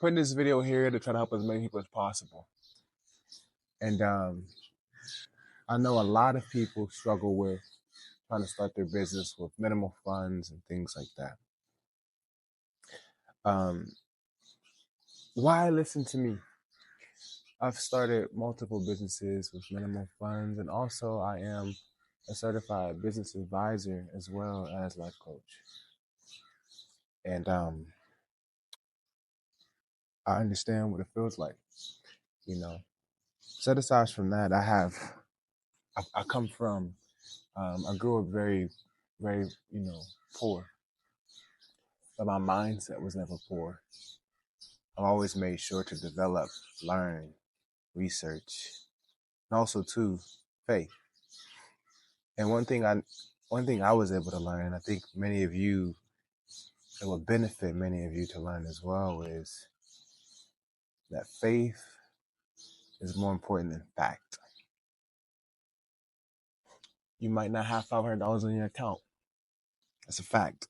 putting this video here to try to help as many people as possible. And I know a lot of people struggle with trying to start their business with minimal funds and things like that. Why listen to me? I've started multiple businesses with minimal funds, and also I am a certified business advisor as well as life coach. And I understand what it feels like, you know. Set aside from that, I come from, I grew up very, very, poor, but my mindset was never poor. I've always made sure to develop, learn, research, and also too, faith. And one thing I was able to learn, and I think it would benefit many of you to learn as well, is that faith is more important than fact. You might not have $500 in your account. That's a fact.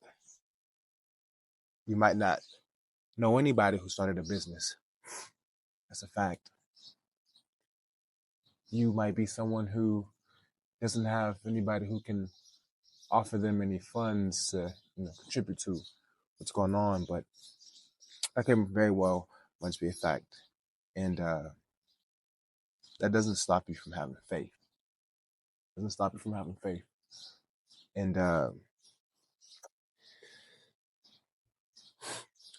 You might not know anybody who started a business. That's a fact. You might be someone who doesn't have anybody who can offer them any funds to contribute to what's going on, but that can very well once be a fact. And that doesn't stop you from having faith. It doesn't stop you from having faith. And I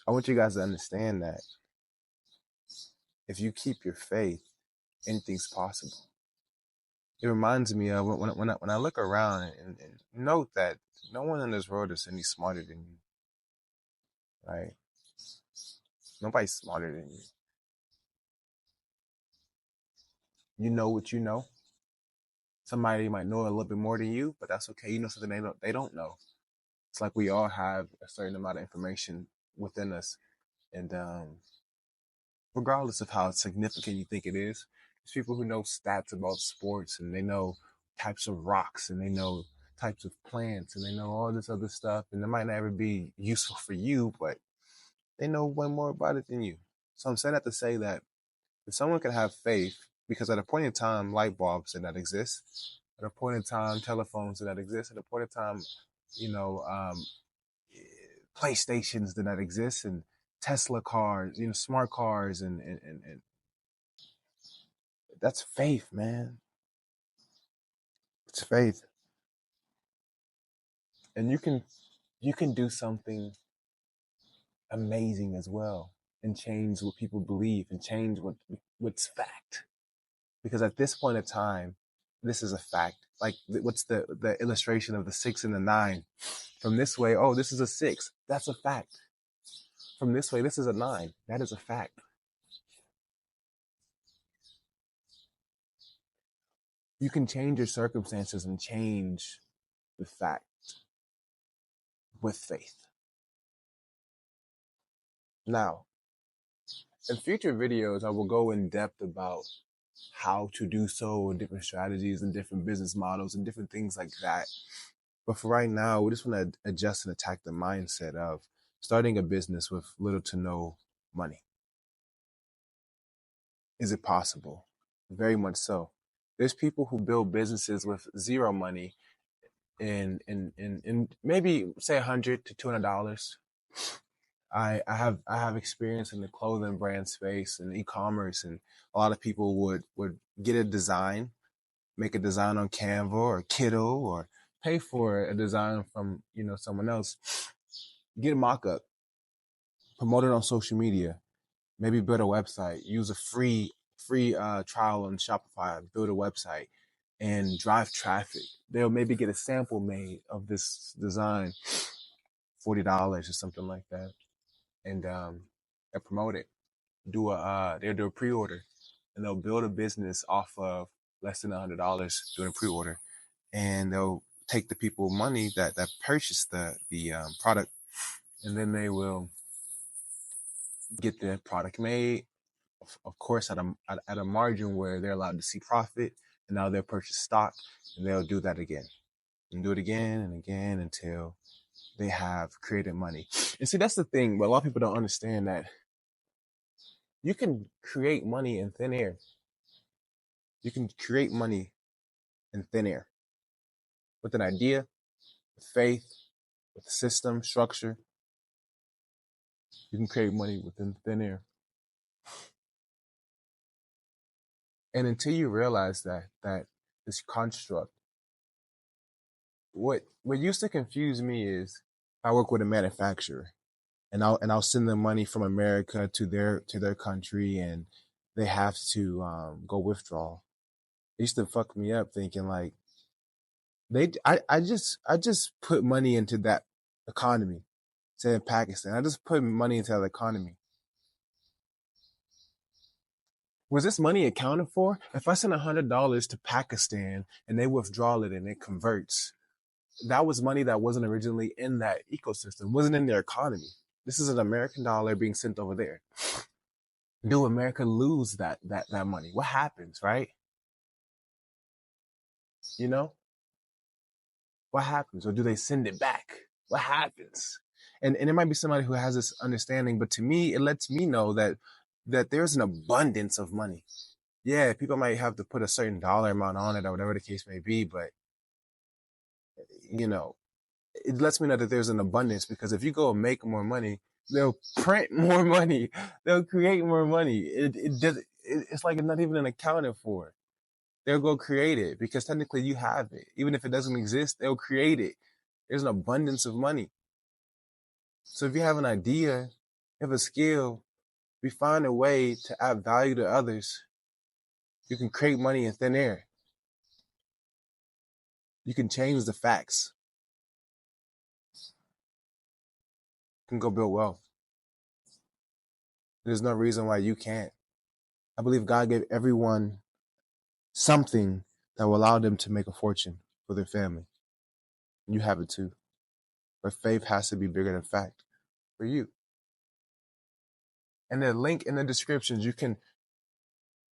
want you guys to understand that if you keep your faith, anything's possible. It reminds me of when I look around and note that no one in this world is any smarter than you, right? Nobody's smarter than you. You know what you know. Somebody might know a little bit more than you, but that's okay. You know something they don't know. It's like we all have a certain amount of information within us, and regardless of how significant you think it is, there's people who know stats about sports, and they know types of rocks, and they know types of plants, and they know all this other stuff, and it might never be useful for you, but they know way more about it than you. So I'm saying that to say that if someone can have faith, because at a point in time, light bulbs did not exist. At a point in time, telephones did not exist. At a point in time, PlayStations did not exist, and Tesla cars, smart cars, and that's faith, man. It's faith. And you can do something amazing as well and change what people believe and change what's fact. Because at this point in time, this is a fact. Like, what's the illustration of the 6 and the 9? From this way, oh, this is a 6. That's a fact. From this way, this is a 9. That is a fact. You can change your circumstances and change the fact with faith. Now, in future videos, I will go in depth about how to do so and different strategies and different business models and different things like that. But for right now, we just want to adjust and attack the mindset of starting a business with little to no money. Is it possible? Very much so. There's people who build businesses with zero money in maybe say $100 to $200. I have experience in the clothing brand space and e-commerce, and a lot of people would get a design, make a design on Canva or Kiddo, or pay for a design from someone else, get a mock-up, promote it on social media, maybe build a website, use a free trial on Shopify, build a website, and drive traffic. They'll maybe get a sample made of this design, $40 or something like that, and promote it. They'll do a pre-order, and they'll build a business off of less than $100 doing a pre-order, and they'll take the people money that purchased the product, and then they will get the product made, of course, at a margin where they're allowed to see profit, and now they'll purchase stock, and they'll do that again, and do it again and again until they have created money. And see, that's the thing, but a lot of people don't understand that You can create money in thin air. You can create money in thin air with an idea, with faith, with system, structure. You can create money within thin air. And until you realize that this construct, what used to confuse me is I work with a manufacturer and I'll send them money from America to their country and they have to go withdraw. It used to fuck me up thinking like I just put money into that economy. Say in Pakistan, I just put money into that economy. Was this money accounted for? If I send $100 to Pakistan and they withdraw it and it converts, that was money that wasn't originally in that ecosystem, wasn't in their economy. This is an American dollar being sent over there. Do America lose that money? What happens, right? You know, what happens? Or do they send it back? What happens? And there might be somebody who has this understanding, but to me, it lets me know that there's an abundance of money. Yeah, people might have to put a certain dollar amount on it or whatever the case may be, but you know, it lets me know that there's an abundance because if you go and make more money, they'll print more money, they'll create more money. It's like it's not even accounted for. They'll go create it because technically you have it. Even if it doesn't exist, they'll create it. There's an abundance of money. So if you have an idea, you have a skill, we find a way to add value to others, you can create money in thin air. You can change the facts. You can go build wealth. There's no reason why you can't. I believe God gave everyone something that will allow them to make a fortune for their family. You have it too. But faith has to be bigger than fact for you. And the link in the descriptions, you can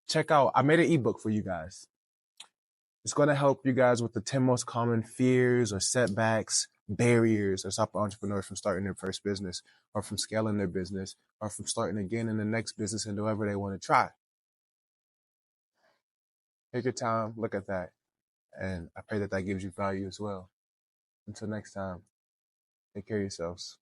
check out. I made an ebook for you guys. It's going to help you guys with the 10 most common fears or setbacks, barriers that stop entrepreneurs from starting their first business or from scaling their business or from starting again in the next business and whatever they want to try. Take your time, look at that. And I pray that gives you value as well. Until next time, take care of yourselves.